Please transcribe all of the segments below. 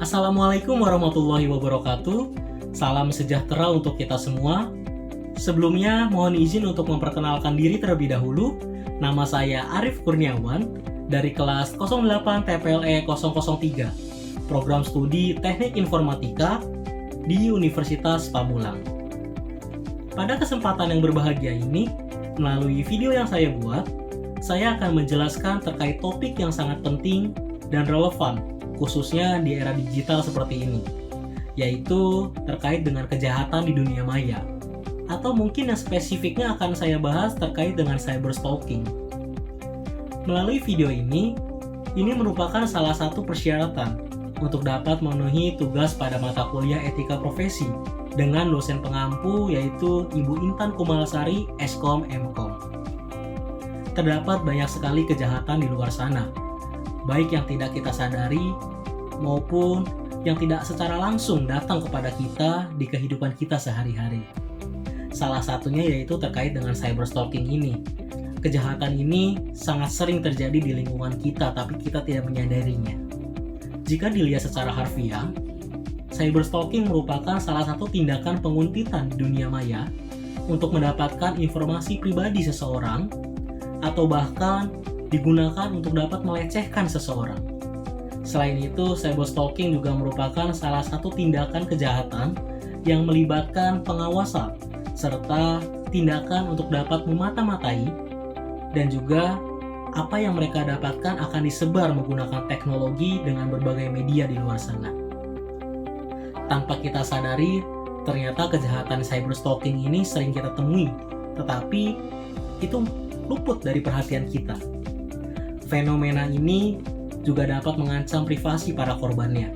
Assalamualaikum warahmatullahi wabarakatuh. Salam sejahtera untuk kita semua. Sebelumnya, mohon izin untuk memperkenalkan diri terlebih dahulu. Nama saya Arif Kurniawan dari kelas 08 TPLE 003, Program Studi Teknik Informatika di Universitas Pamulang. Pada kesempatan yang berbahagia ini, melalui video yang saya buat, saya akan menjelaskan terkait topik yang sangat penting dan relevan, khususnya di era digital seperti ini, yaitu terkait dengan kejahatan di dunia maya. Atau mungkin yang spesifiknya akan saya bahas terkait dengan cyberstalking. Melalui video ini merupakan salah satu persyaratan untuk dapat memenuhi tugas pada mata kuliah etika profesi dengan dosen pengampu yaitu Ibu Intan Kumalasari, Eskom Mkom. Terdapat banyak sekali kejahatan di luar sana, baik yang tidak kita sadari maupun yang tidak secara langsung datang kepada kita di kehidupan kita sehari-hari. Salah satunya yaitu terkait dengan cyberstalking ini. Kejahatan ini sangat sering terjadi di lingkungan kita, tapi kita tidak menyadarinya. Jika dilihat secara harfiah, cyberstalking merupakan salah satu tindakan penguntitan di dunia maya untuk mendapatkan informasi pribadi seseorang atau bahkan digunakan untuk dapat melecehkan seseorang. Selain itu, cyberstalking juga merupakan salah satu tindakan kejahatan yang melibatkan pengawasan serta tindakan untuk dapat memata-matai, dan juga apa yang mereka dapatkan akan disebar menggunakan teknologi dengan berbagai media di luar sana. Tanpa kita sadari, ternyata kejahatan cyberstalking ini sering kita temui, tetapi itu luput dari perhatian kita. Fenomena ini juga dapat mengancam privasi para korbannya,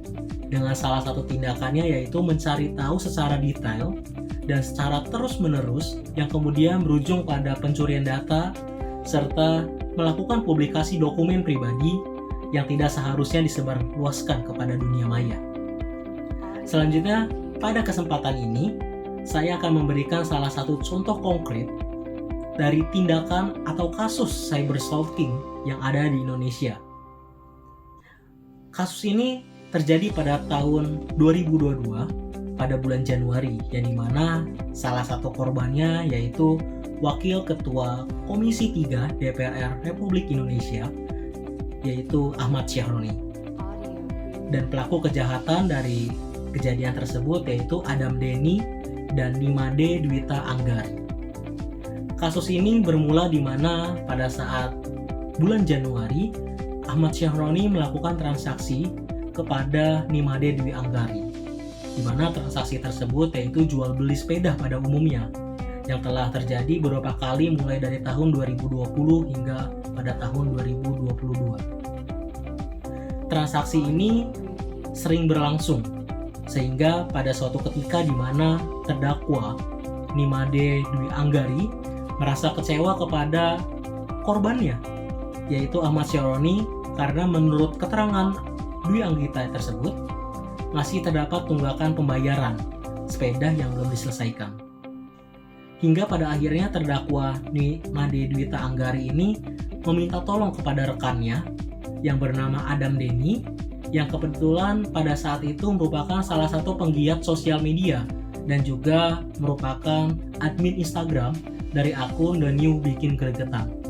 dengan salah satu tindakannya yaitu mencari tahu secara detail dan secara terus-menerus yang kemudian berujung pada pencurian data serta melakukan publikasi dokumen pribadi yang tidak seharusnya disebarluaskan kepada dunia maya. Selanjutnya, pada kesempatan ini, saya akan memberikan salah satu contoh konkret dari tindakan atau kasus cyberstalking yang ada di Indonesia. Kasus ini terjadi pada tahun 2022 pada bulan Januari, yang dimana salah satu korbannya yaitu Wakil Ketua Komisi 3 DPR Republik Indonesia, yaitu Ahmad Syahroni. Dan pelaku kejahatan dari kejadian tersebut yaitu Adam Denny dan Nimade Dwita Anggari. Kasus ini bermula di mana pada saat bulan Januari, Ahmad Syahroni melakukan transaksi kepada Nimade Dwi Anggari, di mana transaksi tersebut yaitu jual beli sepeda pada umumnya yang telah terjadi beberapa kali mulai dari tahun 2020 hingga pada tahun 2022. Transaksi ini sering berlangsung sehingga pada suatu ketika di mana terdakwa Nimade Dwi Anggari merasa kecewa kepada korbannya yaitu Ahmad Syahroni, karena menurut keterangan Dwi Anggita tersebut masih terdapat tunggakan pembayaran sepeda yang belum diselesaikan. Hingga pada akhirnya terdakwa Nimade Dwita Anggari ini meminta tolong kepada rekannya yang bernama Adam Denny, yang kebetulan pada saat itu merupakan salah satu penggiat sosial media dan juga merupakan admin Instagram dari akun The New Bikin Gregetan.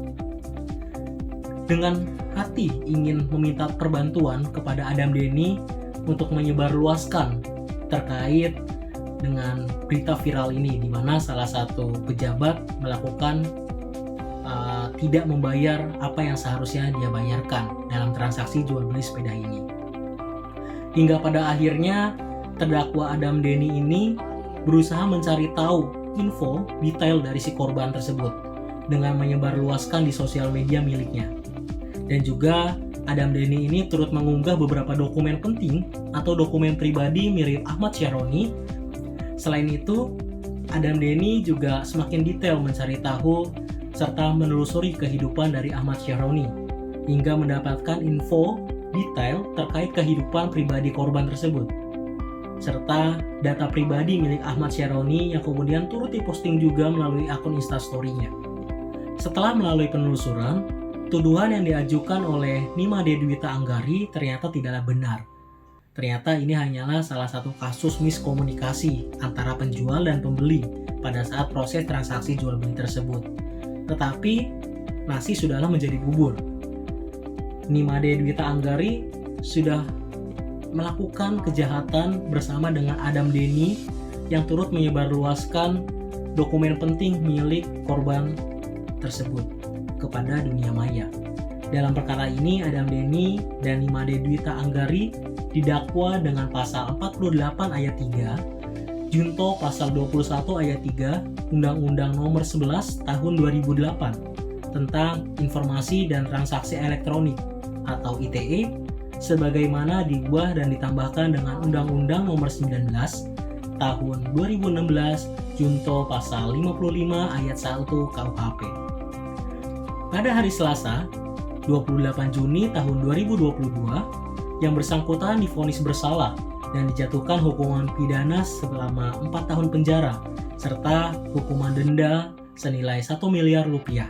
Dengan hati ingin meminta perbantuan kepada Adam Denny untuk menyebarluaskan terkait dengan berita viral ini, di mana salah satu pejabat melakukan tidak membayar apa yang seharusnya dia bayarkan dalam transaksi jual beli sepeda ini. Hingga pada akhirnya terdakwa Adam Denny ini berusaha mencari tahu info detail dari si korban tersebut dengan menyebarluaskan di sosial media miliknya. Dan juga Adam Denny ini turut mengunggah beberapa dokumen penting atau dokumen pribadi mirip Ahmad Syahroni. Selain itu, Adam Denny juga semakin detail mencari tahu serta menelusuri kehidupan dari Ahmad Syahroni hingga mendapatkan info detail terkait kehidupan pribadi korban tersebut serta data pribadi milik Ahmad Syahroni yang kemudian turut diposting juga melalui akun Instastory-nya. Setelah melalui penelusuran, tuduhan yang diajukan oleh Nimade Dwita Anggari ternyata tidaklah benar. Ternyata ini hanyalah salah satu kasus miskomunikasi antara penjual dan pembeli pada saat proses transaksi jual beli tersebut. Tetapi nasi sudahlah menjadi bubur. Nimade Dwita Anggari sudah melakukan kejahatan bersama dengan Adam Denny yang turut menyebarluaskan dokumen penting milik korban tersebut kepada dunia maya. Dalam perkara ini, Adam Denny dan Nimade Dwita Anggari didakwa dengan pasal 48 ayat 3, Junto pasal 21 ayat 3, Undang-Undang Nomor 11 Tahun 2008 tentang Informasi dan Transaksi Elektronik atau ITE, sebagaimana diubah dan ditambahkan dengan Undang-Undang Nomor 19 Tahun 2016, Junto pasal 55 ayat 1 KUHP. Pada hari Selasa, 28 Juni tahun 2022, yang bersangkutan divonis bersalah dan dijatuhkan hukuman pidana selama 4 tahun penjara serta hukuman denda senilai 1 miliar rupiah,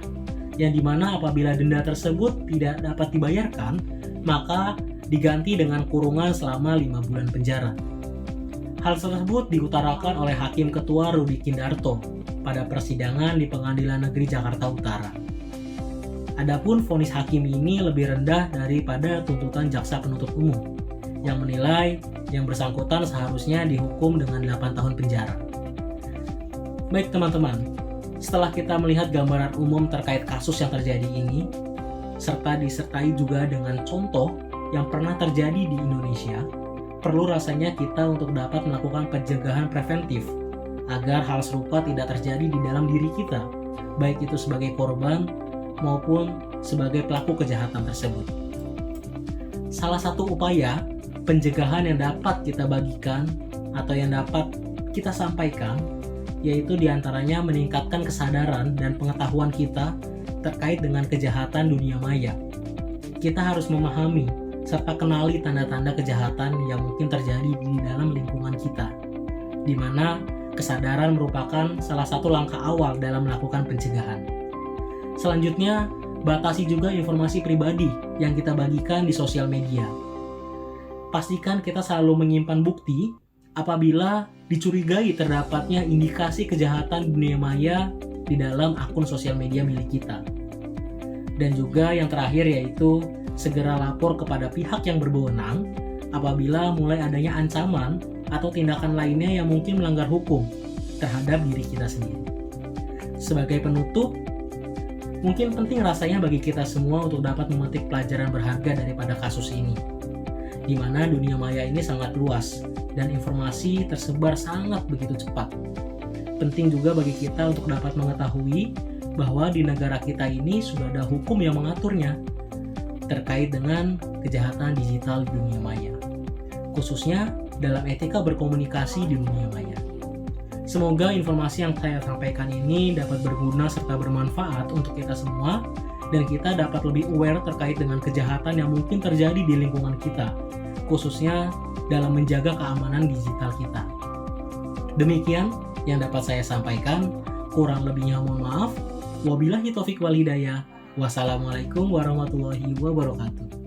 yang dimana apabila denda tersebut tidak dapat dibayarkan, maka diganti dengan kurungan selama 5 bulan penjara. Hal tersebut diutarakan oleh Hakim Ketua Rudi Kindarto pada persidangan di Pengadilan Negeri Jakarta Utara. Adapun vonis hakim ini lebih rendah daripada tuntutan jaksa penuntut umum yang menilai yang bersangkutan seharusnya dihukum dengan 8 tahun penjara. Baik teman-teman, setelah kita melihat gambaran umum terkait kasus yang terjadi ini, serta disertai juga dengan contoh yang pernah terjadi di Indonesia, perlu rasanya kita untuk dapat melakukan pencegahan preventif agar hal serupa tidak terjadi di dalam diri kita, baik itu sebagai korban maupun sebagai pelaku kejahatan tersebut. Salah satu upaya pencegahan yang dapat kita bagikan atau yang dapat kita sampaikan yaitu diantaranya meningkatkan kesadaran dan pengetahuan kita terkait dengan kejahatan dunia maya. Kita harus memahami serta kenali tanda-tanda kejahatan yang mungkin terjadi di dalam lingkungan kita, di mana kesadaran merupakan salah satu langkah awal dalam melakukan pencegahan. Selanjutnya, batasi juga informasi pribadi yang kita bagikan di sosial media. Pastikan kita selalu menyimpan bukti apabila dicurigai terdapatnya indikasi kejahatan dunia maya di dalam akun sosial media milik kita. Dan juga yang terakhir yaitu segera lapor kepada pihak yang berwenang apabila mulai adanya ancaman atau tindakan lainnya yang mungkin melanggar hukum terhadap diri kita sendiri. Sebagai penutup, mungkin penting rasanya bagi kita semua untuk dapat memetik pelajaran berharga daripada kasus ini, di mana dunia maya ini sangat luas dan informasi tersebar sangat begitu cepat. Penting juga bagi kita untuk dapat mengetahui bahwa di negara kita ini sudah ada hukum yang mengaturnya terkait dengan kejahatan digital di dunia maya, khususnya dalam etika berkomunikasi di dunia maya. Semoga informasi yang saya sampaikan ini dapat berguna serta bermanfaat untuk kita semua dan kita dapat lebih aware terkait dengan kejahatan yang mungkin terjadi di lingkungan kita, khususnya dalam menjaga keamanan digital kita. Demikian yang dapat saya sampaikan, kurang lebihnya mohon maaf. Wabillahi taufik wal hidayah. Wassalamualaikum warahmatullahi wabarakatuh.